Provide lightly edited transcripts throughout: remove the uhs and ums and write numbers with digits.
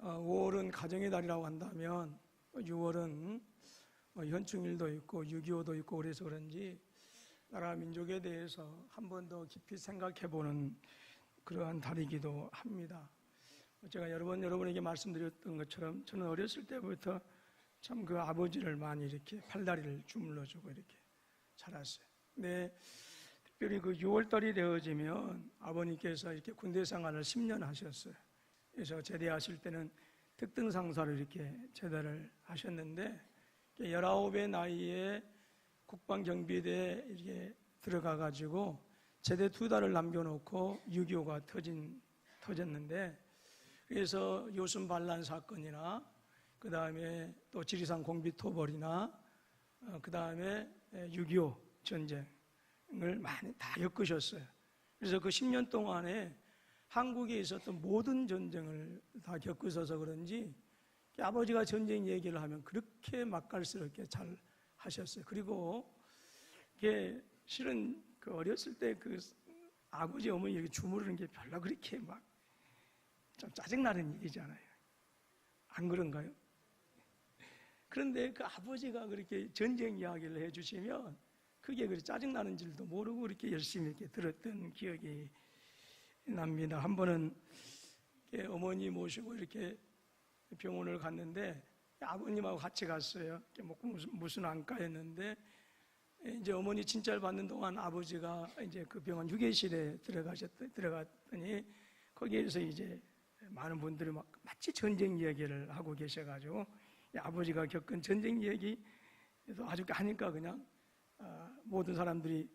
5월은 가정의 달이라고 한다면 6월은 현충일도 있고 6.25도 있고 그래서 그런지 나라 민족에 대해서 한 번 더 깊이 생각해보는 그러한 달이기도 합니다. 제가 여러 번 여러분에게 말씀드렸던 것처럼 저는 어렸을 때부터 참 그 아버지를 많이 이렇게 팔다리를 주물러주고 이렇게 자랐어요. 근데 특별히 그 6월달이 되어지면 아버님께서 이렇게 군대 생활을 10년 하셨어요. 그래서 제대하실 때는 특등상사로 이렇게 제대를 하셨는데 19의 나이에 국방경비대에 이렇게 들어가 가지고 제대 2달을 남겨놓고 6.25가 터졌는데 그래서 요순 반란 사건이나 그 다음에 또 지리산 공비토벌이나 그 다음에 6.25 전쟁을 많이 다 겪으셨어요. 그래서 그 10년 동안에 한국에 있었던 모든 전쟁을 다 겪으셔서 그런지 아버지가 전쟁 얘기를 하면 그렇게 맛깔스럽게 잘 하셨어요. 그리고 이게 실은 그 어렸을 때 그 아버지 어머니 이렇게 주무르는 게 별로 그렇게 막 좀 짜증나는 일이잖아요. 안 그런가요? 그런데 그 아버지가 그렇게 전쟁 이야기를 해주시면 그게 그렇게 짜증나는 줄도 모르고 그렇게 열심히 이렇게 들었던 기억이 납니다. 한 번은 어머니 모시고 이렇게 병원을 갔는데 아버님하고 같이 갔어요. 무슨 안과였는데 이제 어머니 진찰 받는 동안 아버지가 이제 그 병원 휴게실에 들어갔더니 거기에서 이제 많은 분들이 막 마치 전쟁 이야기를 하고 계셔가지고 아버지가 겪은 전쟁 이야기 아주 하니까 그냥 모든 사람들이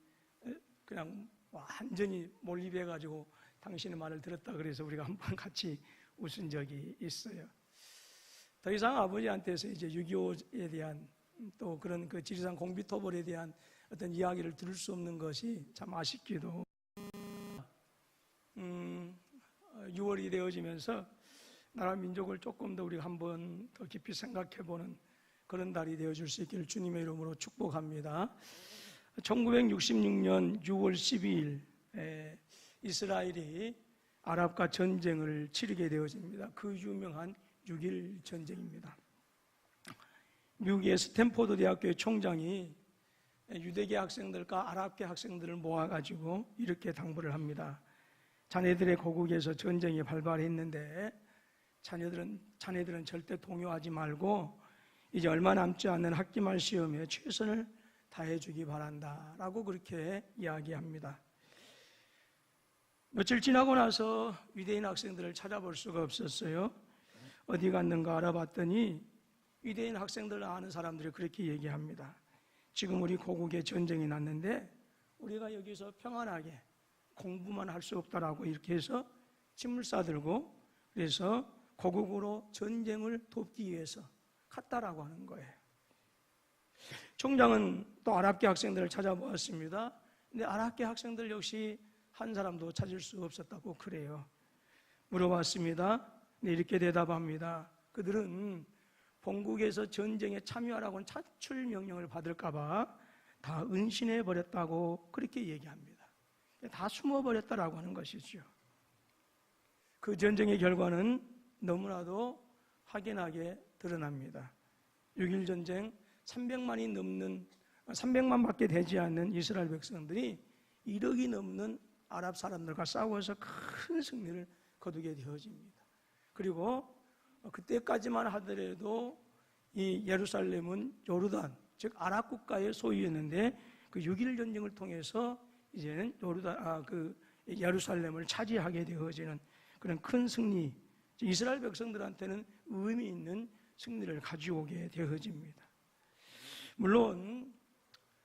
그냥 완전히 몰입해가지고 당신의 말을 들었다 그래서 우리가 한번 같이 웃은 적이 있어요. 더 이상 아버지한테서 이제 6.25에 대한 또 그런 그 지리산 공비토벌에 대한 어떤 이야기를 들을 수 없는 것이 참 아쉽기도. 6월이 되어지면서 나라 민족을 조금 더 우리가 한번 더 깊이 생각해보는 그런 달이 되어줄 수 있기를 주님의 이름으로 축복합니다. 1966년 6월 12일 이스라엘이 아랍과 전쟁을 치르게 되어집니다. 그 유명한 6.1 전쟁입니다. 미국의 스탠포드 대학교의 총장이 유대계 학생들과 아랍계 학생들을 모아가지고 이렇게 당부를 합니다. 자네들의 고국에서 전쟁이 발발했는데 자네들은 절대 동요하지 말고 이제 얼마 남지 않는 학기말 시험에 최선을 다해주기 바란다 라고 그렇게 이야기합니다. 며칠 지나고 나서 유대인 학생들을 찾아볼 수가 없었어요. 어디 갔는가 알아봤더니 유대인 학생들 아는 사람들이 그렇게 얘기합니다. 지금 우리 고국에 전쟁이 났는데 우리가 여기서 평안하게 공부만 할 수 없다라고 이렇게 해서 짐을 싸들고 그래서 고국으로 전쟁을 돕기 위해서 갔다라고 하는 거예요. 총장은 또 아랍계 학생들을 찾아보았습니다. 근데 아랍계 학생들 역시 한 사람도 찾을 수 없었다고 그래요. 물어봤습니다. 네, 이렇게 대답합니다. 그들은 본국에서 전쟁에 참여하라고 차출 명령을 받을까봐 다 은신해버렸다고 그렇게 얘기합니다. 다 숨어버렸다라고 하는 것이죠. 그 전쟁의 결과는 너무나도 확연하게 드러납니다. 6.1 전쟁 300만밖에 되지 않는 이스라엘 백성들이 1억이 넘는 아랍 사람들과 싸워서 큰 승리를 거두게 되어집니다. 그리고 그때까지만 하더라도 이 예루살렘은 요르단, 즉 아랍 국가의 소유였는데 그 6.1 전쟁을 통해서 이제는 예루살렘을 차지하게 되어지는 그런 큰 승리, 이스라엘 백성들한테는 의미 있는 승리를 가져오게 되어집니다. 물론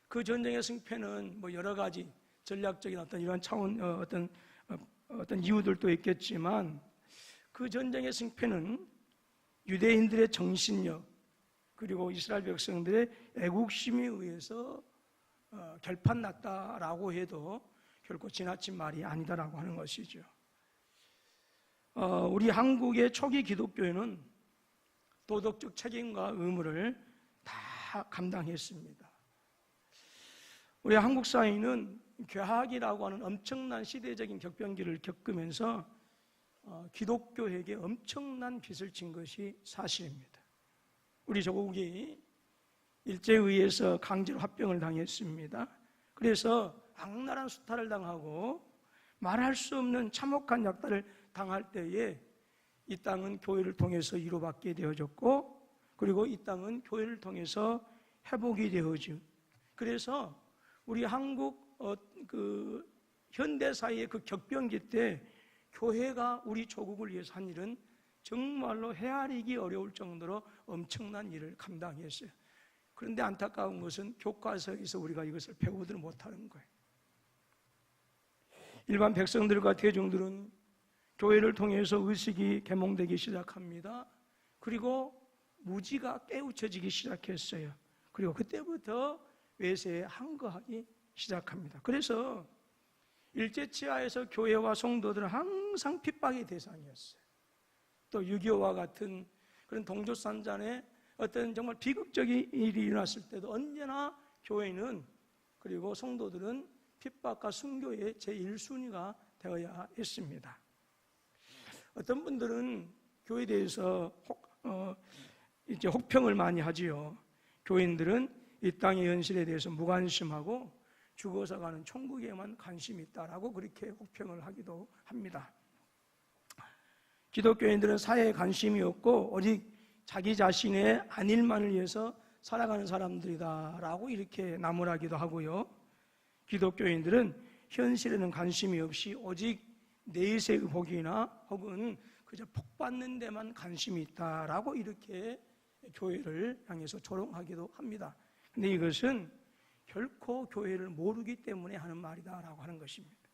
그 전쟁의 승패는 뭐 여러 가지 전략적인 어떤 이러한 차원 어떤 이유들도 있겠지만 그 전쟁의 승패는 유대인들의 정신력 그리고 이스라엘 백성들의 애국심에 의해서 결판났다라고 해도 결코 지나친 말이 아니다라고 하는 것이죠. 우리 한국의 초기 기독교회는 도덕적 책임과 의무를 다 감당했습니다. 우리 한국 사회는 괴학이라고 하는 엄청난 시대적인 격변기를 겪으면서 기독교에게 엄청난 빚을 진 것이 사실입니다. 우리 조국이 일제에 의해서 강제로 합병을 당했습니다. 그래서 악랄한 수탈을 당하고 말할 수 없는 참혹한 약탈을 당할 때에 이 땅은 교회를 통해서 위로받게 되어졌고, 그리고 이 땅은 교회를 통해서 회복이 되어지고, 그래서 우리 한국 현대사회의 그 격변기 때 교회가 우리 조국을 위해서 한 일은 정말로 헤아리기 어려울 정도로 엄청난 일을 감당했어요. 그런데 안타까운 것은 교과서에서 우리가 이것을 배우들 못하는 거예요. 일반 백성들과 대중들은 교회를 통해서 의식이 계몽되기 시작합니다. 그리고 무지가 깨우쳐지기 시작했어요. 그리고 그때부터 외세에 항거하기 시작합니다. 그래서 일제치하에서 교회와 성도들은 항상 핍박의 대상이었어요. 또 6.25와 같은 그런 동족산잔의 어떤 정말 비극적인 일이 일어났을 때도 언제나 교회는, 그리고 성도들은 핍박과 순교의 제1순위가 되어야 했습니다. 어떤 분들은 교회에 대해서 이제 혹평을 많이 하지요. 교인들은 이 땅의 현실에 대해서 무관심하고 죽어서 가는 천국에만 관심이 있다라고 그렇게 혹평을 하기도 합니다. 기독교인들은 사회에 관심이 없고 오직 자기 자신의 안일만을 위해서 살아가는 사람들이다라고 이렇게 나무라기도 하고요. 기독교인들은 현실에는 관심이 없이 오직 내세의 복이나 혹은 그저 복받는 데만 관심이 있다라고 이렇게 교회를 향해서 조롱하기도 합니다. 근데 이것은 결코 교회를 모르기 때문에 하는 말이다라고 하는 것입니다.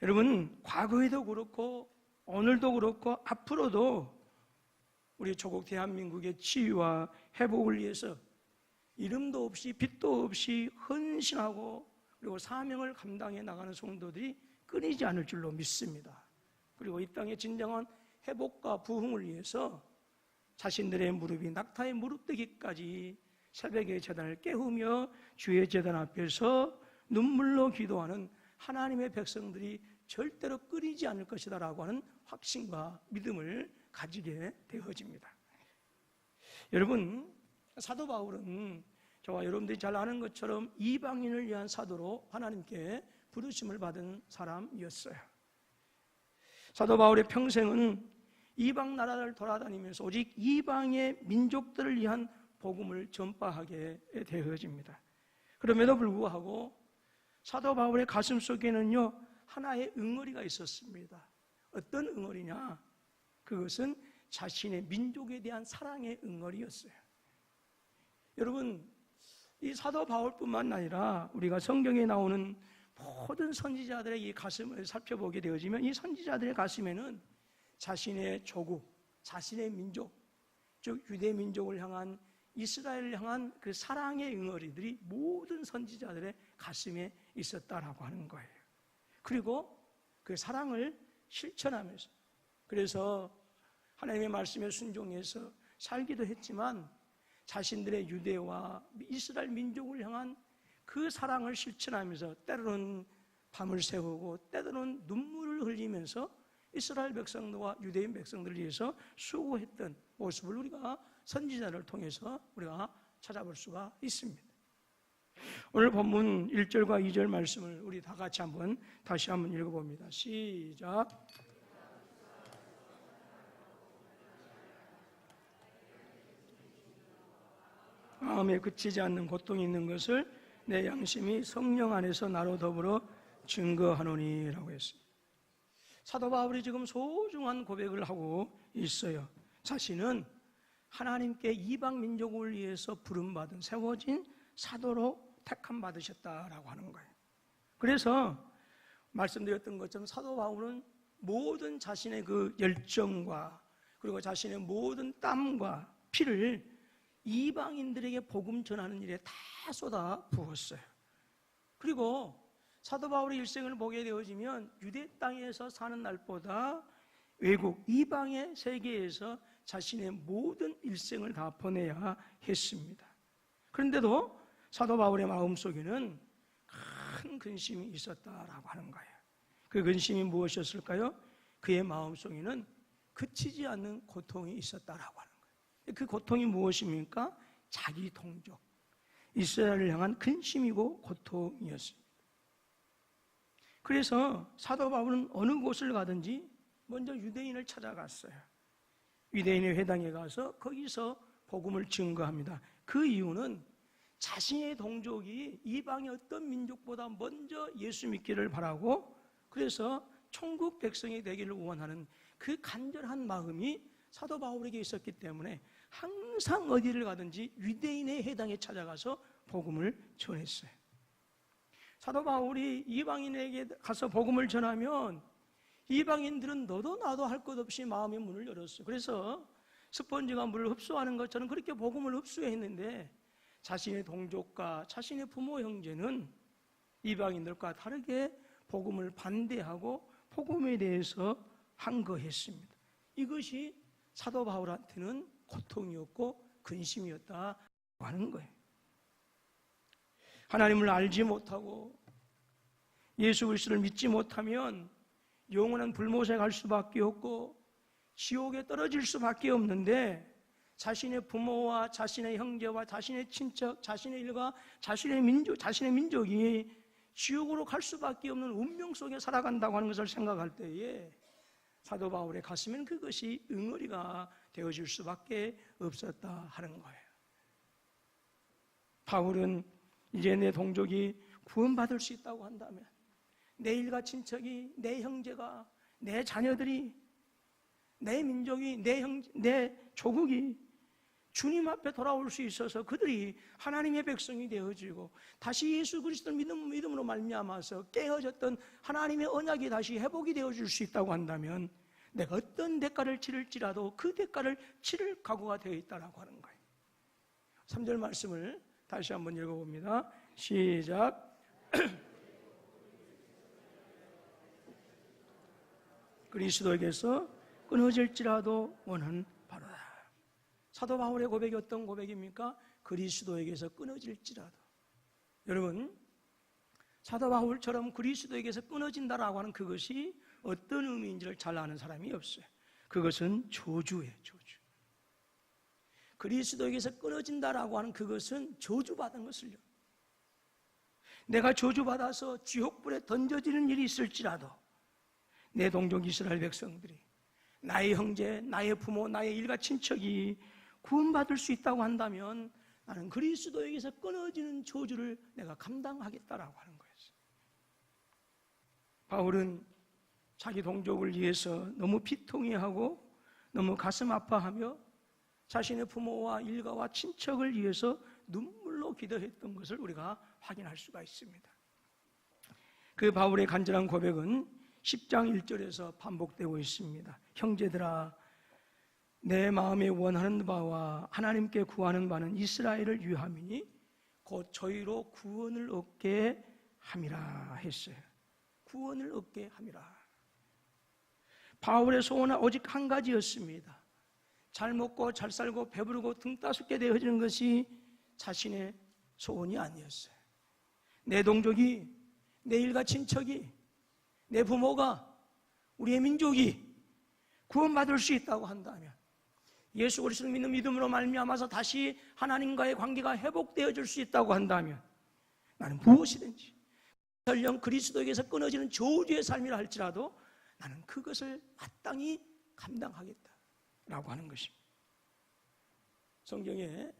여러분, 과거에도 그렇고 오늘도 그렇고 앞으로도 우리 조국 대한민국의 치유와 회복을 위해서 이름도 없이 빛도 없이 헌신하고 그리고 사명을 감당해 나가는 성도들이 끊이지 않을 줄로 믿습니다. 그리고 이 땅의 진정한 회복과 부흥을 위해서 자신들의 무릎이 낙타의 무릎되기까지 새벽의 제단을 깨우며 주의 제단 앞에서 눈물로 기도하는 하나님의 백성들이 절대로 끊이지 않을 것이다 라고 하는 확신과 믿음을 가지게 되어집니다. 여러분, 사도 바울은 저와 여러분들이 잘 아는 것처럼 이방인을 위한 사도로 하나님께 부르심을 받은 사람이었어요. 사도 바울의 평생은 이방 나라를 돌아다니면서 오직 이방의 민족들을 위한 복음을 전파하게 되어집니다. 그럼에도 불구하고 사도 바울의 가슴 속에는요 하나의 응어리가 있었습니다. 어떤 응어리냐? 그것은 자신의 민족에 대한 사랑의 응어리였어요. 여러분, 이 사도 바울뿐만 아니라 우리가 성경에 나오는 모든 선지자들의 이 가슴을 살펴보게 되어지면 이 선지자들의 가슴에는 자신의 조국, 자신의 민족, 즉 유대 민족을 향한, 이스라엘을 향한 그 사랑의 응어리들이 모든 선지자들의 가슴에 있었다라고 하는 거예요. 그리고 그 사랑을 실천하면서, 그래서 하나님의 말씀에 순종해서 살기도 했지만 자신들의 유대와 이스라엘 민족을 향한 그 사랑을 실천하면서 때로는 밤을 새우고 때로는 눈물을 흘리면서 이스라엘 백성들과 유대인 백성들을 위해서 수고했던 모습을 우리가 선지자를 통해서 우리가 찾아볼 수가 있습니다. 오늘 본문 1절과 2절 말씀을 우리 다 같이 다시 한번 읽어봅니다. 시작. 마음에 그치지 않는 고통이 있는 것을 내 양심이 성령 안에서 나로 더불어 증거하노니 라고 했습니다. 사도 바울이 지금 소중한 고백을 하고 있어요. 자신은 하나님께 이방 민족을 위해서 부름받은, 세워진 사도로 택함 받으셨다라고 하는 거예요. 그래서 말씀드렸던 것처럼 사도 바울은 모든 자신의 그 열정과 그리고 자신의 모든 땀과 피를 이방인들에게 복음 전하는 일에 다 쏟아 부었어요. 그리고 사도 바울의 일생을 보게 되어지면 유대 땅에서 사는 날보다 외국 이방의 세계에서 자신의 모든 일생을 다 보내야 했습니다. 그런데도 사도 바울의 마음속에는 큰 근심이 있었다라고 하는 거예요. 그 근심이 무엇이었을까요? 그의 마음속에는 그치지 않는 고통이 있었다라고 하는 거예요. 그 고통이 무엇입니까? 자기 동족, 이스라엘을 향한 근심이고 고통이었습니다. 그래서 사도 바울은 어느 곳을 가든지 먼저 유대인을 찾아갔어요. 유대인의 회당에 가서 거기서 복음을 증거합니다. 그 이유는 자신의 동족이 이방의 어떤 민족보다 먼저 예수 믿기를 바라고, 그래서 천국 백성이 되기를 원하는 그 간절한 마음이 사도 바울에게 있었기 때문에 항상 어디를 가든지 유대인의 회당에 찾아가서 복음을 전했어요. 사도 바울이 이방인에게 가서 복음을 전하면 이방인들은 너도 나도 할 것 없이 마음의 문을 열었어요. 그래서 스펀지가 물을 흡수하는 것처럼 그렇게 복음을 흡수했는데, 자신의 동족과 자신의 부모 형제는 이방인들과 다르게 복음을 반대하고 복음에 대해서 항거했습니다. 이것이 사도 바울한테는 고통이었고 근심이었다고 하는 거예요. 하나님을 알지 못하고 예수 그리스도를 믿지 못하면 영원한 불못에 갈 수밖에 없고 지옥에 떨어질 수밖에 없는데, 자신의 부모와 자신의 형제와 자신의 친척, 자신의 일가, 자신의 민족이 지옥으로 갈 수밖에 없는 운명 속에 살아간다고 하는 것을 생각할 때에 사도 바울의 가슴엔 그것이 응어리가 되어질 수밖에 없었다 하는 거예요. 바울은 이제 내 동족이 구원받을 수 있다고 한다면, 내 일가 친척이, 내 형제가, 내 자녀들이, 내 민족이, 내 조국이 주님 앞에 돌아올 수 있어서 그들이 하나님의 백성이 되어지고 다시 예수 그리스도를 믿음으로 말미암아서 깨어졌던 하나님의 언약이 다시 회복이 되어질 수 있다고 한다면, 내가 어떤 대가를 치를지라도 그 대가를 치를 각오가 되어 있다라고 하는 거예요. 3절 말씀을 다시 한번 읽어봅니다. 시작. 그리스도에게서 끊어질지라도 원하는 바로다. 사도 바울의 고백이 어떤 고백입니까? 그리스도에게서 끊어질지라도. 여러분, 사도 바울처럼 그리스도에게서 끊어진다라고 하는 그것이 어떤 의미인지를 잘 아는 사람이 없어요. 그것은 저주예요, 저주. 그리스도에게서 끊어진다라고 하는 그것은 저주받은 것을요. 내가 저주받아서 지옥불에 던져지는 일이 있을지라도 내 동족 이스라엘 백성들이, 나의 형제, 나의 부모, 나의 일가 친척이 구원받을 수 있다고 한다면 나는 그리스도에게서 끊어지는 저주를 내가 감당하겠다라고 하는 거였어요. 바울은 자기 동족을 위해서 너무 비통해하고 너무 가슴 아파하며 자신의 부모와 일가와 친척을 위해서 눈물로 기도했던 것을 우리가 확인할 수가 있습니다. 그 바울의 간절한 고백은 10장 1절에서 반복되고 있습니다. 형제들아, 내 마음에 원하는 바와 하나님께 구하는 바는 이스라엘을 위함이니 곧 저희로 구원을 얻게 함이라 했어요. 구원을 얻게 함이라. 바울의 소원은 오직 한 가지였습니다. 잘 먹고 잘 살고 배부르고 등 따숩게 되어지는 것이 자신의 소원이 아니었어요. 내 동족이, 내 일가 친척이, 내 부모가, 우리의 민족이 구원받을 수 있다고 한다면, 예수 그리스도를 믿는 믿음으로 말미암아서 다시 하나님과의 관계가 회복되어질 수 있다고 한다면, 나는 무엇이든지 설령 그리스도에게서 끊어지는 저주의 삶이라 할지라도 나는 그것을 마땅히 감당하겠다라고 하는 것입니다. 성경에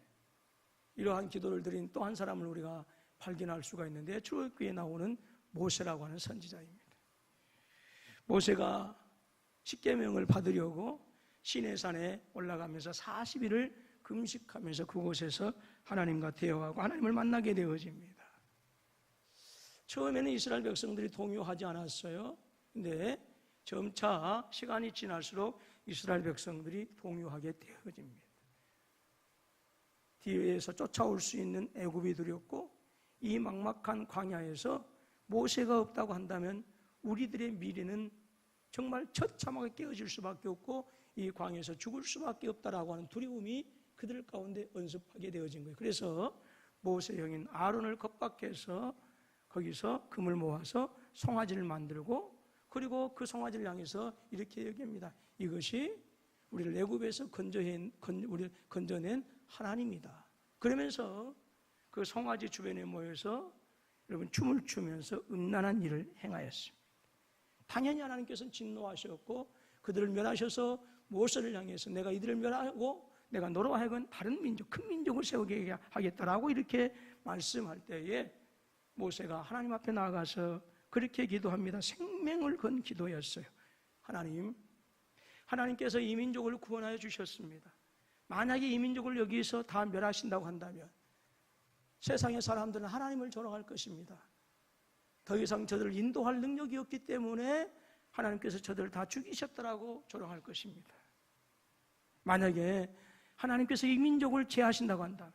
이러한 기도를 드린 또 한 사람을 우리가 발견할 수가 있는데, 출애굽기에 나오는 모세라고 하는 선지자입니다. 모세가 십계명을 받으려고 시내산에 올라가면서 40일을 금식하면서 그곳에서 하나님과 대화하고 하나님을 만나게 되어집니다. 처음에는 이스라엘 백성들이 동요하지 않았어요. 근데 점차 시간이 지날수록 이스라엘 백성들이 동요하게 되어집니다. 뒤에서 쫓아올 수 있는 애굽이 두렵고 이 막막한 광야에서 모세가 없다고 한다면 우리들의 미래는 정말 처참하게 깨어질 수밖에 없고 이 광야에서 죽을 수밖에 없다라고 하는 두려움이 그들 가운데 언습하게 되어진 거예요. 그래서 모세 형인 아론을 겁박해서 거기서 금을 모아서 송아지를 만들고 그리고 그 송아지를 향해서 이렇게 얘기합니다. 이것이 우리를 애굽에서 우리를 건져낸 하나님이다. 그러면서 그 송아지 주변에 모여서 여러분 춤을 추면서 음란한 일을 행하였습니다. 당연히 하나님께서는 진노하셨고 그들을 멸하셔서 모세를 향해서 내가 이들을 멸하고 내가 너로 하여금 다른 민족, 큰 민족을 세우게 하겠다라고 이렇게 말씀할 때에 모세가 하나님 앞에 나아가서 그렇게 기도합니다. 생명을 건 기도였어요. 하나님께서 이 민족을 구원하여 주셨습니다. 만약에 이 민족을 여기서 다 멸하신다고 한다면 세상의 사람들은 하나님을 조롱할 것입니다. 더 이상 저들을 인도할 능력이 없기 때문에 하나님께서 저들을 다 죽이셨다라고 조롱할 것입니다. 만약에 하나님께서 이 민족을 제하신다고 한다면,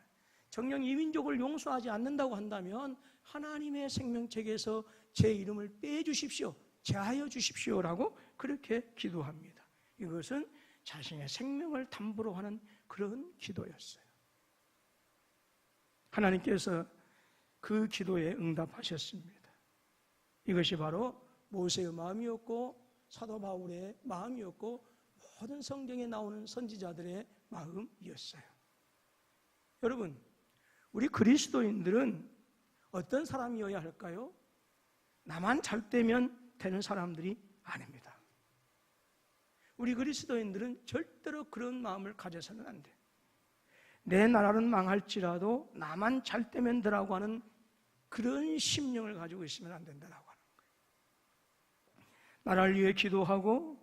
정녕 이 민족을 용서하지 않는다고 한다면 하나님의 생명책에서 제 이름을 빼주십시오, 제하여 주십시오라고 그렇게 기도합니다. 이것은 자신의 생명을 담보로 하는 그런 기도였어요. 하나님께서 그 기도에 응답하셨습니다. 이것이 바로 모세의 마음이었고 사도 바울의 마음이었고 모든 성경에 나오는 선지자들의 마음이었어요. 여러분, 우리 그리스도인들은 어떤 사람이어야 할까요? 나만 잘 되면 되는 사람들이 아닙니다. 우리 그리스도인들은 절대로 그런 마음을 가져서는 안 돼요. 내 나라는 망할지라도 나만 잘 되면 되라고 하는 그런 심령을 가지고 있으면 안 된다고 하는 거예요. 나라를 위해 기도하고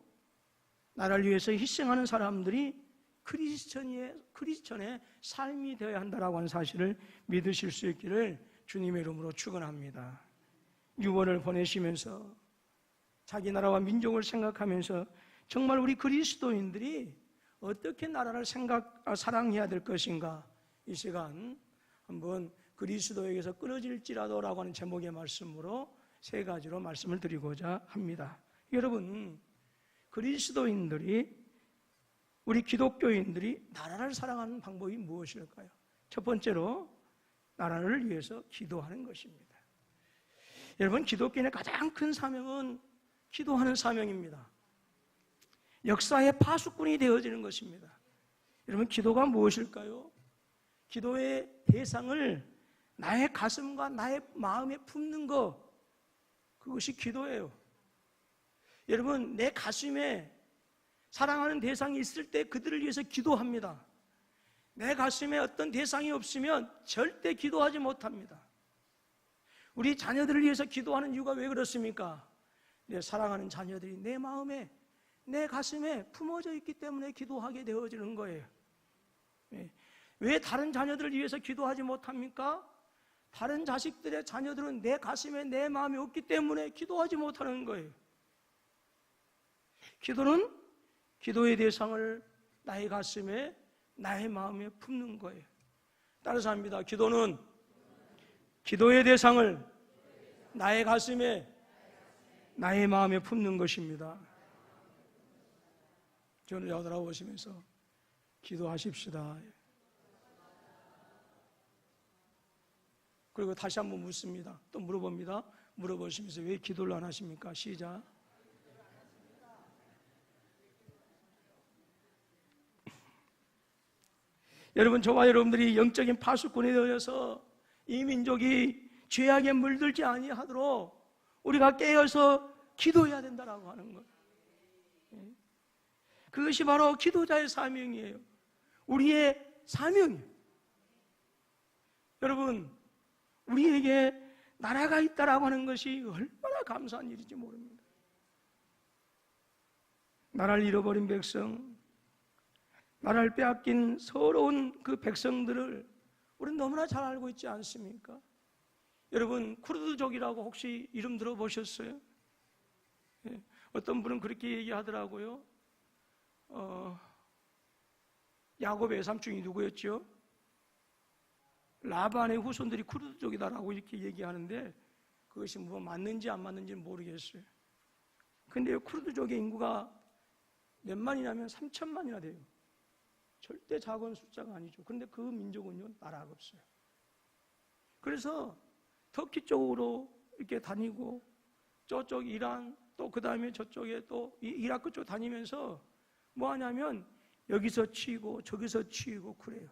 나라를 위해서 희생하는 사람들이 크리스천의 삶이 되어야 한다고 하는 사실을 믿으실 수 있기를 주님의 이름으로 축원합니다. 유언을 보내시면서 자기 나라와 민족을 생각하면서 정말 우리 그리스도인들이 어떻게 나라를 사랑해야 될 것인가, 이 시간 한번 그리스도에게서 끊어질지라도라고 하는 제목의 말씀으로 세 가지로 말씀을 드리고자 합니다. 여러분, 그리스도인들이, 우리 기독교인들이 나라를 사랑하는 방법이 무엇일까요? 첫 번째로 나라를 위해서 기도하는 것입니다. 여러분, 기독교인의 가장 큰 사명은 기도하는 사명입니다. 역사의 파수꾼이 되어지는 것입니다. 여러분, 기도가 무엇일까요? 기도의 대상을 나의 가슴과 나의 마음에 품는 것, 그것이 기도예요. 여러분, 내 가슴에 사랑하는 대상이 있을 때 그들을 위해서 기도합니다. 내 가슴에 어떤 대상이 없으면 절대 기도하지 못합니다. 우리 자녀들을 위해서 기도하는 이유가 왜 그렇습니까? 내 사랑하는 자녀들이 내 마음에, 내 가슴에 품어져 있기 때문에 기도하게 되어지는 거예요. 왜 다른 자녀들을 위해서 기도하지 못합니까? 다른 자식들의 자녀들은 내 가슴에 내 마음이 없기 때문에 기도하지 못하는 거예요. 기도는 기도의 대상을 나의 가슴에, 나의 마음에 품는 거예요. 따라서 합니다. 기도는 기도의 대상을 나의 가슴에, 나의 마음에 품는 것입니다. 저를 여돌아보시면서 기도하십시다. 그리고 다시 한번 묻습니다. 또 물어봅니다. 물어보시면서 왜 기도를 안 하십니까? 시작. 여러분, 저와 여러분들이 영적인 파수꾼이 되어서 이 민족이 죄악에 물들지 아니하도록 우리가 깨어서 기도해야 된다라고 하는 것. 그것이 바로 기도자의 사명이에요. 우리의 사명이에요. 여러분, 우리에게 나라가 있다라고 하는 것이 얼마나 감사한 일인지 모릅니다. 나라를 잃어버린 백성, 나라를 빼앗긴 서러운 그 백성들을 우리는 너무나 잘 알고 있지 않습니까? 여러분, 쿠르드족이라고 혹시 이름 들어보셨어요? 어떤 분은 그렇게 얘기하더라고요. 야곱의 외삼촌이 누구였죠? 라반의 후손들이 쿠르드족이다라고 이렇게 얘기하는데 그것이 뭐 맞는지 안 맞는지는 모르겠어요. 근데 쿠르드족의 인구가 몇만이냐면 3천만이나 돼요. 절대 작은 숫자가 아니죠. 그런데 그 민족은요, 나라가 없어요. 그래서 터키 쪽으로 이렇게 다니고 저쪽 이란, 또 그 다음에 저쪽에 또 이라크 쪽 다니면서 뭐 하냐면 여기서 치고 저기서 치고 그래요.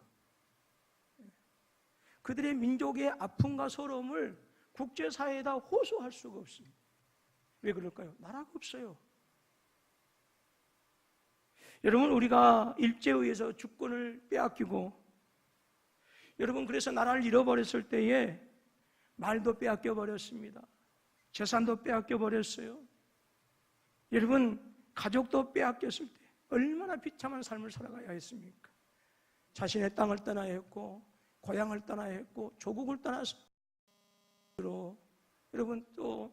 그들의 민족의 아픔과 서러움을 국제사회에다 호소할 수가 없습니다. 왜 그럴까요? 나라가 없어요. 여러분, 우리가 일제에 의해서 주권을 빼앗기고, 여러분, 그래서 나라를 잃어버렸을 때에 말도 빼앗겨 버렸습니다. 재산도 빼앗겨 버렸어요. 여러분, 가족도 빼앗겼을 때 얼마나 비참한 삶을 살아가야 했습니까? 자신의 땅을 떠나야 했고, 고향을 떠나야 했고, 조국을 떠나서 여러분 또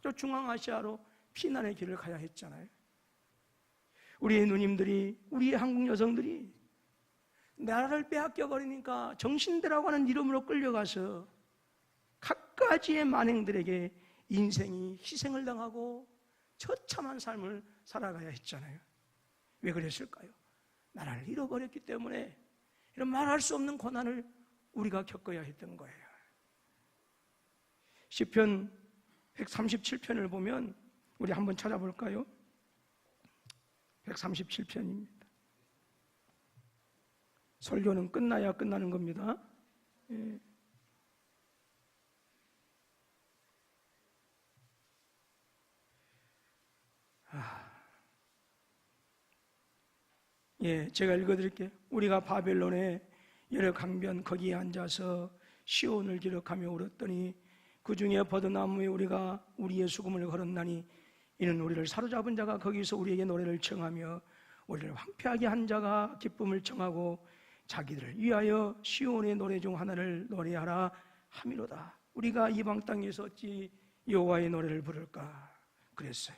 저 중앙아시아로 피난의 길을 가야 했잖아요. 우리의 누님들이, 우리의 한국 여성들이 나라를 빼앗겨 버리니까 정신대라고 하는 이름으로 끌려가서 갖가지의 만행들에게 인생이 희생을 당하고 처참한 삶을 살아가야 했잖아요. 왜 그랬을까요? 나라를 잃어버렸기 때문에 이런 말할 수 없는 고난을 우리가 겪어야 했던 거예요. 시편 137편을 보면 우리 한번 찾아볼까요? 137편입니다. 설교는 끝나야 끝나는 겁니다. 제가 읽어드릴게요. 우리가 바벨론의 여러 강변 거기에 앉아서 시온을 기록하며 울었더니 그 중에 버드나무에 우리가 우리의 수금을 걸었나니 이는 우리를 사로잡은 자가 거기서 우리에게 노래를 청하며 우리를 황폐하게 한 자가 기쁨을 청하고 자기들을 위하여 시온의 노래 중 하나를 노래하라 함이로다. 우리가 이방 땅에서 어찌 여호와의 노래를 부를까 그랬어요.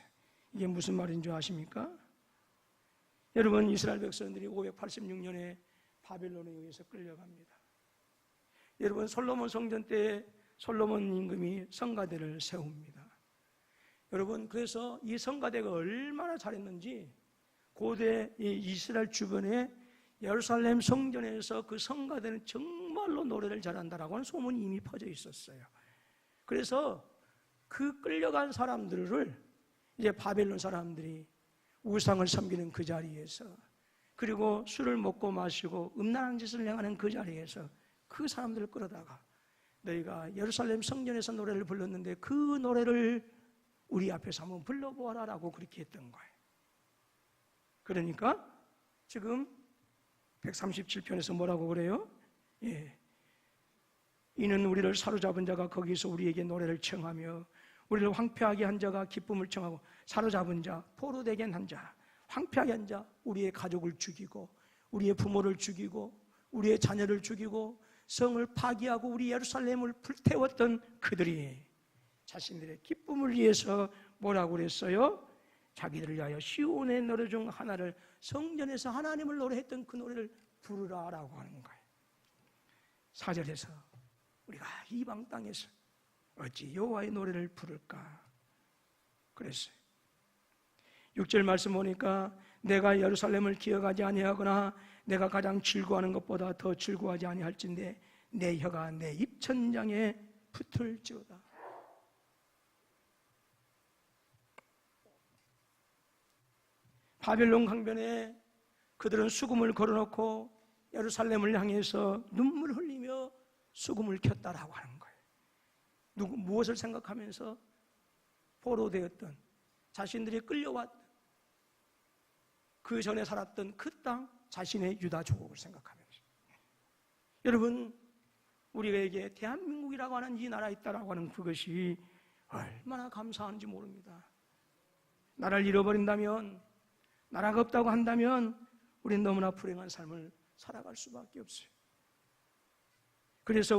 이게 무슨 말인 줄 아십니까? 여러분, 이스라엘 백성들이 586년에 바벨론에 의해서 끌려갑니다. 여러분, 솔로몬 성전 때 솔로몬 임금이 성가대를 세웁니다. 여러분, 그래서 이 성가대가 얼마나 잘했는지 고대 이스라엘 주변에 예루살렘 성전에서 그 성가대는 정말로 노래를 잘한다라고 하는 소문이 이미 퍼져 있었어요. 그래서 그 끌려간 사람들을 이제 바벨론 사람들이 우상을 섬기는 그 자리에서, 그리고 술을 먹고 마시고 음란한 짓을 행하는 그 자리에서 그 사람들을 끌어다가 너희가 예루살렘 성전에서 노래를 불렀는데 그 노래를 우리 앞에서 한번 불러보아라 라고 그렇게 했던 거예요. 그러니까 지금 137편에서 뭐라고 그래요? 이는 우리를 사로잡은 자가 거기서 우리에게 노래를 청하며 우리를 황폐하게 한 자가 기쁨을 청하고, 사로잡은 자, 포로되게 한 자, 황폐하게 한 자, 우리의 가족을 죽이고 우리의 부모를 죽이고 우리의 자녀를 죽이고 성을 파괴하고 우리 예루살렘을 불태웠던 그들이 자신들의 기쁨을 위해서 뭐라고 그랬어요? 자기들을 위하여 시온의 노래 중 하나를, 성전에서 하나님을 노래했던 그 노래를 부르라라고 하는 거예요. 4절에서 우리가 이방 땅에서 어찌 여호와의 노래를 부를까 그랬어요. 6절 말씀 보니까 내가 예루살렘을 기억하지 아니하거나 내가 가장 즐거워하는 것보다 더 즐거워하지 아니할진대 내 혀가 내 입천장에 붙을지어다. 바벨론 강변에 그들은 수금을 걸어놓고 예루살렘을 향해서 눈물 흘리며 수금을 켰다라고 하는 거예요. 무엇을 생각하면서? 포로되었던, 자신들이 끌려왔던, 그 전에 살았던 그 땅, 자신의 유다 조국을 생각하면서. 여러분, 우리에게 대한민국이라고 하는 이 나라에 있다라고 하는 그것이 얼마나 감사한지 모릅니다. 나라를 잃어버린다면, 나라가 없다고 한다면 우리는 너무나 불행한 삶을 살아갈 수밖에 없어요. 그래서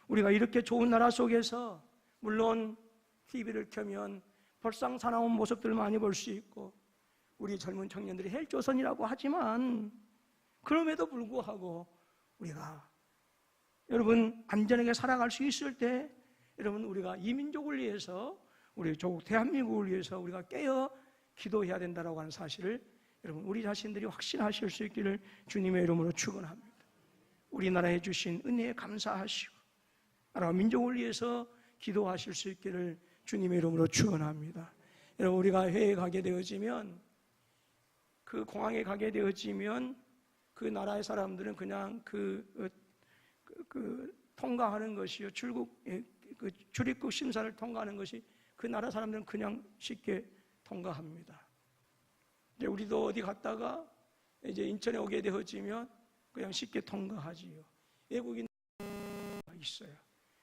우리가 이렇게 좋은 나라 속에서, 물론 TV를 켜면 벌상사나운 모습들을 많이 볼 수 있고 우리 젊은 청년들이 헬조선이라고 하지만, 그럼에도 불구하고 우리가 여러분 안전하게 살아갈 수 있을 때, 여러분 우리가 이 민족을 위해서, 우리 조국 대한민국을 위해서 우리가 깨어 기도해야 된다라고 하는 사실을 여러분 우리 자신들이 확신하실 수 있기를 주님의 이름으로 축원합니다. 우리나라에 주신 은혜에 감사하시고 나라와 민족을 위해서 기도하실 수 있기를 주님의 이름으로 축원합니다. 여러분, 우리가 해외에 가게 되어지면, 그 공항에 가게 되어지면 그 나라의 사람들은 그냥 통과하는 것이요, 출입국 심사를 통과하는 것이 그 나라 사람들은 그냥 쉽게 통과합니다. 이제 우리도 어디 갔다가 이제 인천에 오게 되어지면 그냥 쉽게 통과하지요. 외국인 있어요.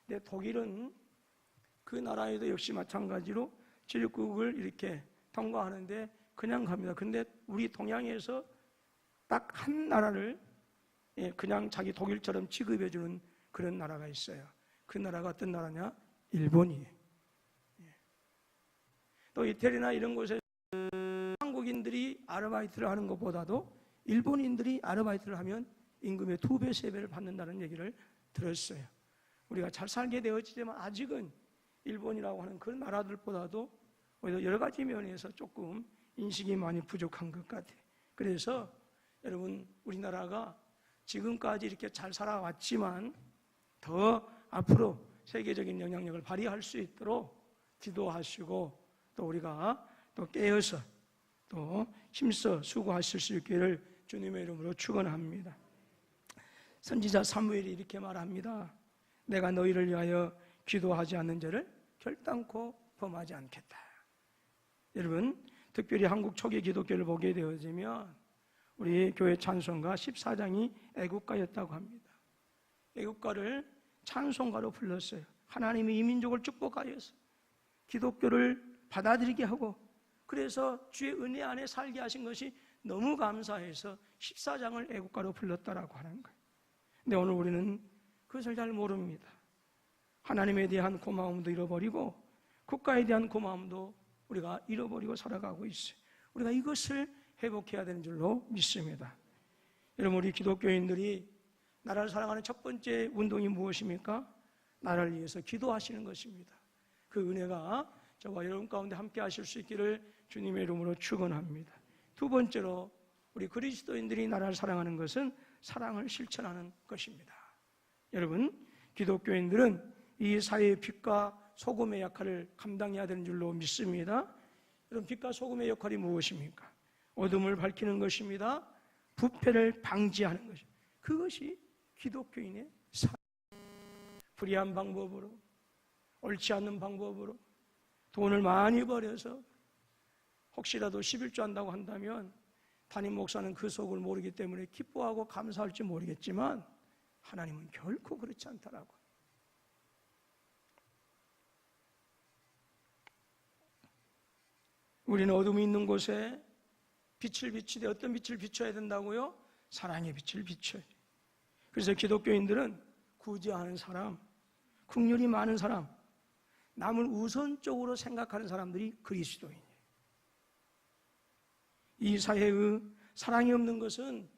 근데 독일은 그 나라에도 역시 마찬가지로 출입국을 이렇게 통과하는데 그냥 갑니다. 근데 우리 동양에서 딱 한 나라를 그냥 자기 독일처럼 취급해주는 그런 나라가 있어요. 그 나라가 어떤 나라냐? 일본이에요. 또 이태리나 이런 곳에 한국인들이 아르바이트를 하는 것보다도 일본인들이 아르바이트를 하면 임금의 2배, 3배를 받는다는 얘기를 들었어요. 우리가 잘 살게 되어지지만 아직은 일본이라고 하는 그런 나라들보다도 오히려 여러 가지 면에서 조금 인식이 많이 부족한 것 같아요. 그래서 여러분, 우리나라가 지금까지 이렇게 잘 살아왔지만 더 앞으로 세계적인 영향력을 발휘할 수 있도록 기도하시고 또 우리가 또 깨어서 또 힘써 수고하실 수 있기를 주님의 이름으로 축원합니다. 선지자 사무엘이 이렇게 말합니다. 내가 너희를 위하여 기도하지 않는 죄를 결단코 범하지 않겠다. 여러분, 특별히 한국 초기 기독교를 보게 되어지면 우리 교회 찬송가 14장이 애국가였다고 합니다. 애국가를 찬송가로 불렀어요. 하나님이 이 민족을 축복하여서 기독교를 받아들이게 하고 그래서 주의 은혜 안에 살게 하신 것이 너무 감사해서 14장을 애국가로 불렀다라고 하는 거예요. 근데 오늘 우리는 그것을 잘 모릅니다. 하나님에 대한 고마움도 잃어버리고 국가에 대한 고마움도 우리가 잃어버리고 살아가고 있어요. 우리가 이것을 회복해야 되는 줄로 믿습니다. 여러분, 우리 기독교인들이 나라를 사랑하는 첫 번째 운동이 무엇입니까? 나라를 위해서 기도하시는 것입니다. 그 은혜가 저와 여러분 가운데 함께 하실 수 있기를 주님의 이름으로 축원합니다. 두 번째로 우리 그리스도인들이 나라를 사랑하는 것은 사랑을 실천하는 것입니다. 여러분, 기독교인들은 이 사회의 빛과 소금의 역할을 감당해야 되는 줄로 믿습니다. 여러분, 빛과 소금의 역할이 무엇입니까? 어둠을 밝히는 것입니다. 부패를 방지하는 것입니다. 그것이 기독교인의 삶. 불의한 방법으로, 옳지 않는 방법으로 돈을 많이 벌여서 혹시라도 11조 한다고 한다면 담임 목사는 그 속을 모르기 때문에 기뻐하고 감사할지 모르겠지만 하나님은 결코 그렇지 않다라고. 우리는 어둠이 있는 곳에 빛을 비치되 어떤 빛을 비춰야 된다고요? 사랑의 빛을 비춰야 돼요. 그래서 기독교인들은 구제하는 사람, 긍휼이 많은 사람, 남을 우선적으로 생각하는 사람들이 그리스도인이에요. 이 사회의 사랑이 없는 것은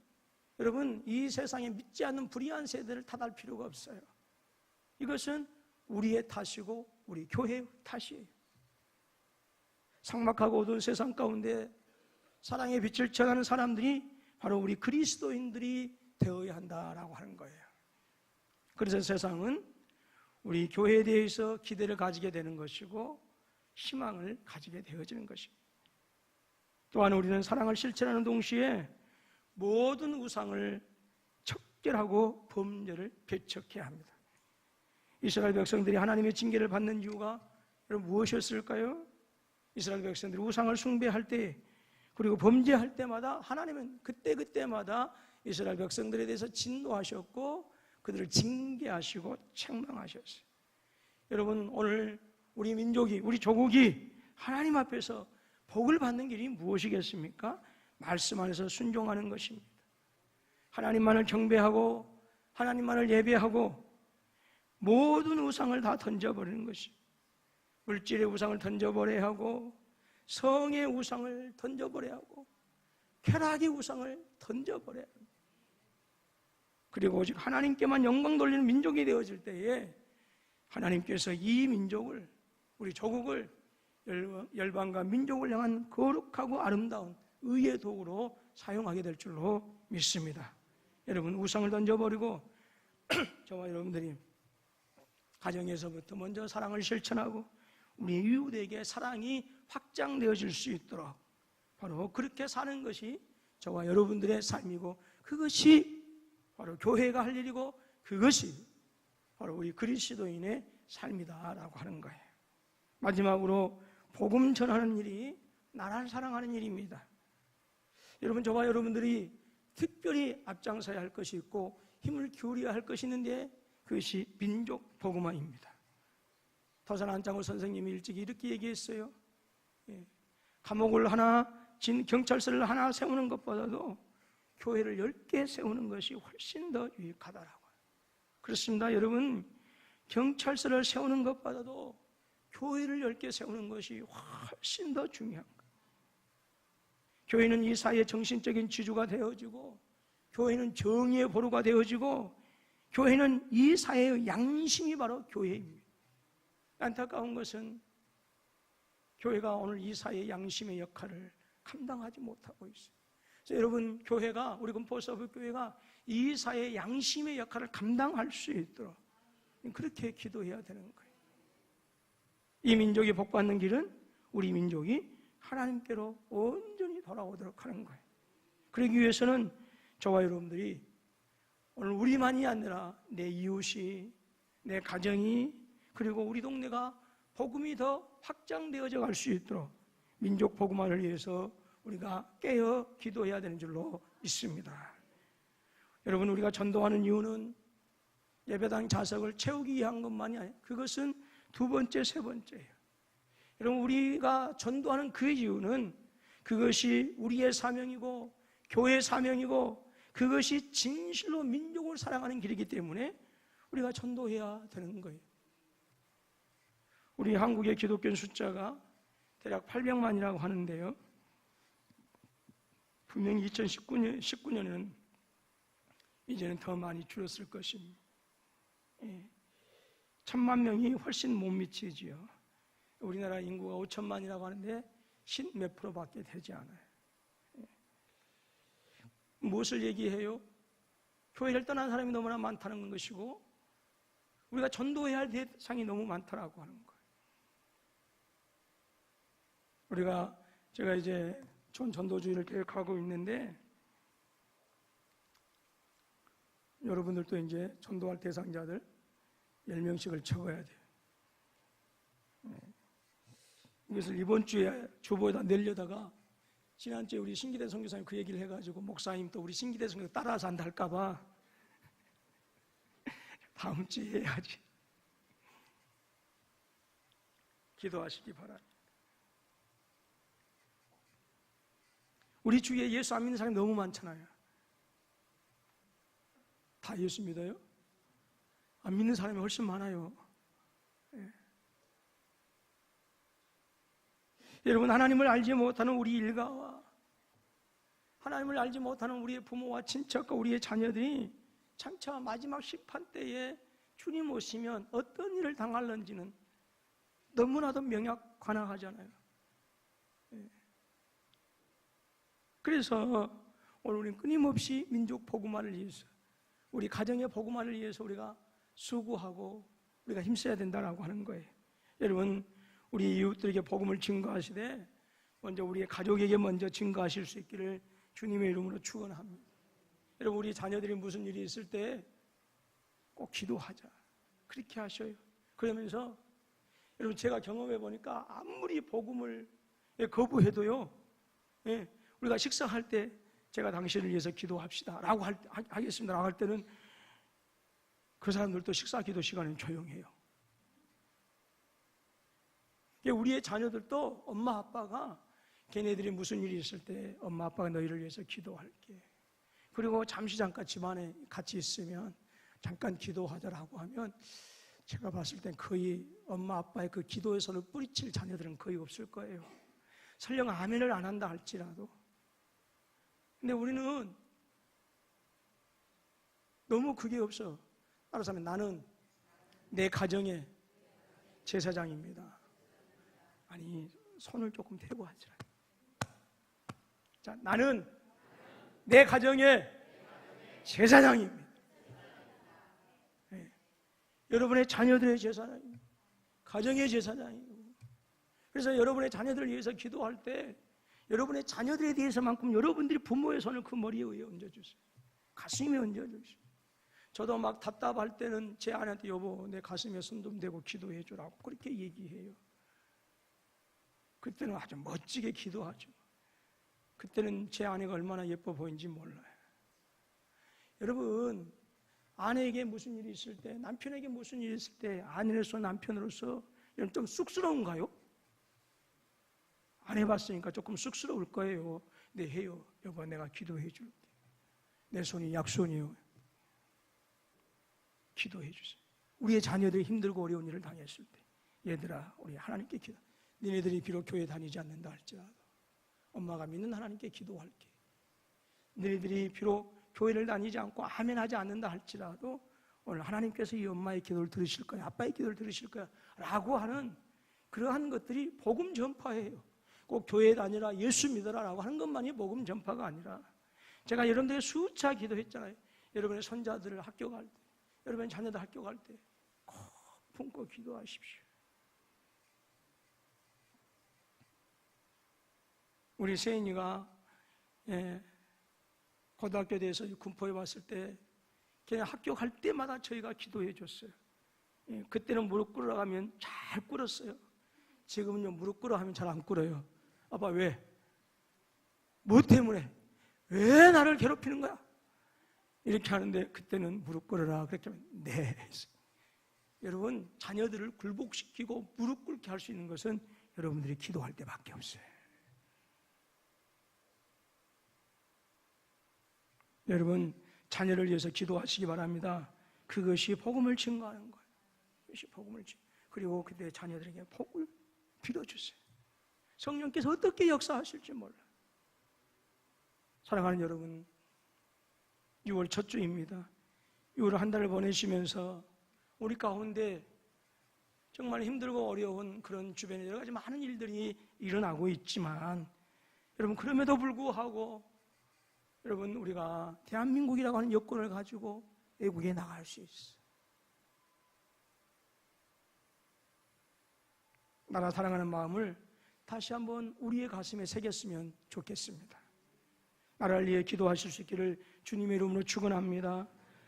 여러분, 이 세상에 믿지 않는 불의한 세대를 탓할 필요가 없어요. 이것은 우리의 탓이고 우리 교회의 탓이에요. 삭막하고 어두운 세상 가운데 사랑의 빛을 전하는 사람들이 바로 우리 그리스도인들이 되어야 한다라고 하는 거예요. 그래서 세상은 우리 교회에 대해서 기대를 가지게 되는 것이고 희망을 가지게 되어지는 것입니다. 또한 우리는 사랑을 실천하는 동시에 모든 우상을 척결하고 범죄를 배척해야 합니다. 이스라엘 백성들이 하나님의 징계를 받는 이유가 여러분 무엇이었을까요? 이스라엘 백성들이 우상을 숭배할 때 그리고 범죄할 때마다 하나님은 그때마다 이스라엘 백성들에 대해서 진노하셨고 그들을 징계하시고 책망하셨어요. 여러분, 오늘 우리 민족이, 우리 조국이 하나님 앞에서 복을 받는 길이 무엇이겠습니까? 말씀 안에서 순종하는 것입니다. 하나님만을 경배하고 하나님만을 예배하고 모든 우상을 다 던져버리는 것입니다. 물질의 우상을 던져버려야 하고 성의 우상을 던져버려야 하고 쾌락의 우상을 던져버려야 합니다. 그리고 오직 하나님께만 영광 돌리는 민족이 되어질 때에 하나님께서 이 민족을, 우리 조국을 열방과 민족을 향한 거룩하고 아름다운 의의 도구로 사용하게 될 줄로 믿습니다. 여러분, 우상을 던져버리고 저와 여러분들이 가정에서부터 먼저 사랑을 실천하고 우리 이웃에게 사랑이 확장되어질 수 있도록 바로 그렇게 사는 것이 저와 여러분들의 삶이고, 그것이 바로 교회가 할 일이고, 그것이 바로 우리 그리스도인의 삶이다라고 하는 거예요. 마지막으로 복음 전하는 일이 나라를 사랑하는 일입니다. 여러분, 저와 여러분들이 특별히 앞장서야 할 것이 있고 힘을 기울여야 할 것이 있는데, 그것이 민족 복음화입니다. 터산 안창호 선생님이 일찍 이렇게 얘기했어요. 감옥을 하나, 경찰서를 하나 세우는 것보다도 교회를 10개 세우는 것이 훨씬 더 유익하다라고. 그렇습니다. 여러분, 경찰서를 세우는 것보다도 교회를 10개 세우는 것이 훨씬 더 중요한 거예요. 교회는 이 사회의 정신적인 지주가 되어지고, 교회는 정의의 보루가 되어지고, 교회는 이 사회의 양심이 바로 교회입니다. 안타까운 것은 교회가 오늘 이 사회의 양심의 역할을 감당하지 못하고 있어요. 그래서 여러분, 교회가, 우리 금포서부교회가 이 사회의 양심의 역할을 감당할 수 있도록 그렇게 기도해야 되는 거예요. 이 민족이 복받는 길은 우리 민족이 하나님께로 온전히 돌아오도록 하는 거예요. 그러기 위해서는 저와 여러분들이 오늘 우리만이 아니라 내 이웃이, 내 가정이, 그리고 우리 동네가 복음이 더 확장되어져 갈 수 있도록 민족 복음화를 위해서 우리가 깨어 기도해야 되는 줄로 믿습니다. 여러분, 우리가 전도하는 이유는 예배당 좌석을 채우기 위한 것만이 아니에요. 그것은 두 번째, 세 번째예요. 여러분, 우리가 전도하는 그 이유는 그것이 우리의 사명이고 교회의 사명이고, 그것이 진실로 민족을 사랑하는 길이기 때문에 우리가 전도해야 되는 거예요. 우리 한국의 기독교 숫자가 대략 800만이라고 하는데요, 분명히 2019년에는 이제는 더 많이 줄었을 것입니다. 1000만 명이 훨씬 못 미치지요. 우리나라 인구가 5천만이라고 하는데 10몇 %밖에 되지 않아요. 무엇을 얘기해요? 교회를 떠난 사람이 너무나 많다는 것이고, 우리가 전도해야 할 대상이 너무 많다라고 하는 거예요. 제가 이제 전도주의를 계획하고 있는데, 여러분들도 이제 전도할 대상자들 10명씩을 적어야 돼요. 이것을 이번 주에 주보에다 내려다가, 지난주에 우리 신기대 선교사님 그 얘기를 해가지고 목사님 또 우리 신기대 선교 따라서 한다 할까봐 다음 주에 해야지. 기도하시기 바랍니다. 우리 주위에 예수 안 믿는 사람이 너무 많잖아요. 다 예수 믿어요? 안 믿는 사람이 훨씬 많아요. 여러분, 하나님을 알지 못하는 우리 일가와 하나님을 알지 못하는 우리의 부모와 친척과 우리의 자녀들이 장차 마지막 심판 때에 주님 오시면 어떤 일을 당할는지는 너무나도 명확하잖아요. 그래서 오늘 우리는 끊임없이 민족 복음화를 위해서, 우리 가정의 복음화를 위해서 우리가 수고하고 우리가 힘써야 된다라고 하는 거예요. 여러분, 우리 이웃들에게 복음을 증거하시되 먼저 우리의 가족에게 먼저 증거하실 수 있기를 주님의 이름으로 축원합니다. 여러분, 우리 자녀들이 무슨 일이 있을 때 꼭 기도하자, 그렇게 하셔요. 그러면서 여러분, 제가 경험해 보니까 아무리 복음을 거부해도요, 우리가 식사할 때 제가 당신을 위해서 기도합시다 라고 하겠습니다 라고 할 때는 그 사람들도 식사 기도 시간에는 조용해요. 우리의 자녀들도 엄마 아빠가 걔네들이 무슨 일이 있을 때 엄마 아빠가 너희를 위해서 기도할게, 그리고 잠깐 집안에 같이 있으면 잠깐 기도하자라고 하면, 제가 봤을 땐 거의 엄마 아빠의 그 기도의 손을 뿌리칠 자녀들은 거의 없을 거예요. 설령 아멘을 안 한다 할지라도. 근데 우리는 너무 그게 없어. 따라서 하면 나는 내 가정의 제사장입니다. 아니, 손을 조금 대고 하시라. 자, 나는 내 가정의 제사장입니다. 네. 여러분의 자녀들의 제사장입니다. 가정의 제사장이고, 그래서 여러분의 자녀들을 위해서 기도할 때 여러분의 자녀들에 대해서만큼 여러분들이 부모의 손을 그 머리에 얹어주세요. 가슴에 얹어주세요. 저도 막 답답할 때는 제 아내한테 여보 내 가슴에 손 좀 대고 기도해 주라고 그렇게 얘기해요. 그때는 아주 멋지게 기도하죠. 그때는 제 아내가 얼마나 예뻐 보이는지 몰라요. 여러분, 아내에게 무슨 일이 있을 때, 남편에게 무슨 일이 있을 때 아내로서 남편으로서 여러분 좀 쑥스러운가요? 안 해봤으니까 조금 쑥스러울 거예요. 네, 해요. 여보 내가 기도해 줄게. 내 손이 약손이요. 기도해 주세요. 우리의 자녀들이 힘들고 어려운 일을 당했을 때 얘들아 우리 하나님께 기도. 니네들이 비록 교회 다니지 않는다 할지라도 엄마가 믿는 하나님께 기도할게. 너희들이 비록 교회를 다니지 않고 아멘하지 않는다 할지라도 오늘 하나님께서 이 엄마의 기도를 들으실 거야, 아빠의 기도를 들으실 거야 라고 하는 그러한 것들이 복음 전파예요. 꼭 교회에 다니라 예수 믿어라 라고 하는 것만이 복음 전파가 아니라 제가 여러분들에게 수차 기도했잖아요. 여러분의 손자들을 학교 갈 때, 여러분의 자녀들 학교 갈 때 꼭 품고 기도하십시오. 우리 세인이가 고등학교 대해서 군포에 왔을 때 그냥 학교 갈 때마다 저희가 기도해 줬어요. 그때는 무릎 꿇으러 가면 잘 꿇었어요. 지금은요 무릎 꿇어 하면 잘 안 꿇어요. 아빠 왜? 뭐 때문에? 왜 나를 괴롭히는 거야? 이렇게 하는데 그때는 무릎 꿇어라 그렇게 하면 네. 여러분 자녀들을 굴복시키고 무릎 꿇게 할 수 있는 것은 여러분들이 기도할 때밖에 없어요. 여러분 자녀를 위해서 기도하시기 바랍니다. 그것이 복음을 증거하는 거예요. 그것이 복음을 그리고 그때 자녀들에게 복을 빌어주세요. 성령께서 어떻게 역사하실지 몰라요. 사랑하는 여러분, 6월 첫 주입니다. 6월 한 달을 보내시면서 우리 가운데 정말 힘들고 어려운 그런 주변에 여러 가지 많은 일들이 일어나고 있지만 여러분 그럼에도 불구하고 여러분 우리가 대한민국이라고 하는 여건을 가지고 외국에 나갈 수 있어요. 나라 사랑하는 마음을 다시 한번 우리의 가슴에 새겼으면 좋겠습니다. 나라를 위해 기도하실 수 있기를 주님의 이름으로 축원합니다.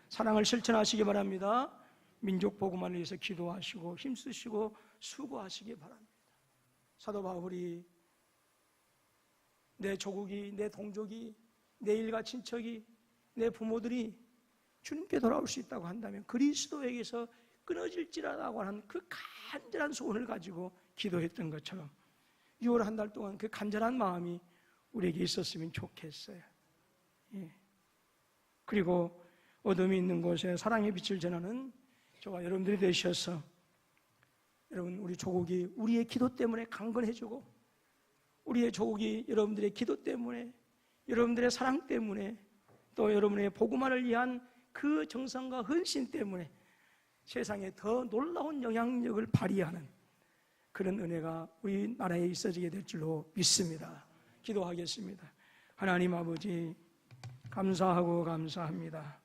사랑을 실천하시기 바랍니다. 민족 복음을 위해서 기도하시고 힘쓰시고 수고하시기 바랍니다. 사도 바울이 내 조국이, 내 동족이, 내 일가 친척이, 내 부모들이 주님께 돌아올 수 있다고 한다면 그리스도에게서 끊어질지라고 하는 그 간절한 소원을 가지고 기도했던 것처럼 6월 한 달 동안 그 간절한 마음이 우리에게 있었으면 좋겠어요. 그리고 어둠이 있는 곳에 사랑의 빛을 전하는 저와 여러분들이 되셔서 여러분 우리 조국이 우리의 기도 때문에 강건해지고 우리의 조국이 여러분들의 기도 때문에 여러분들의 사랑 때문에 또 여러분의 복음화를 위한 그 정성과 헌신 때문에 세상에 더 놀라운 영향력을 발휘하는 그런 은혜가 우리 나라에 있어지게 될 줄로 믿습니다. 기도하겠습니다. 하나님 아버지 감사하고 감사합니다.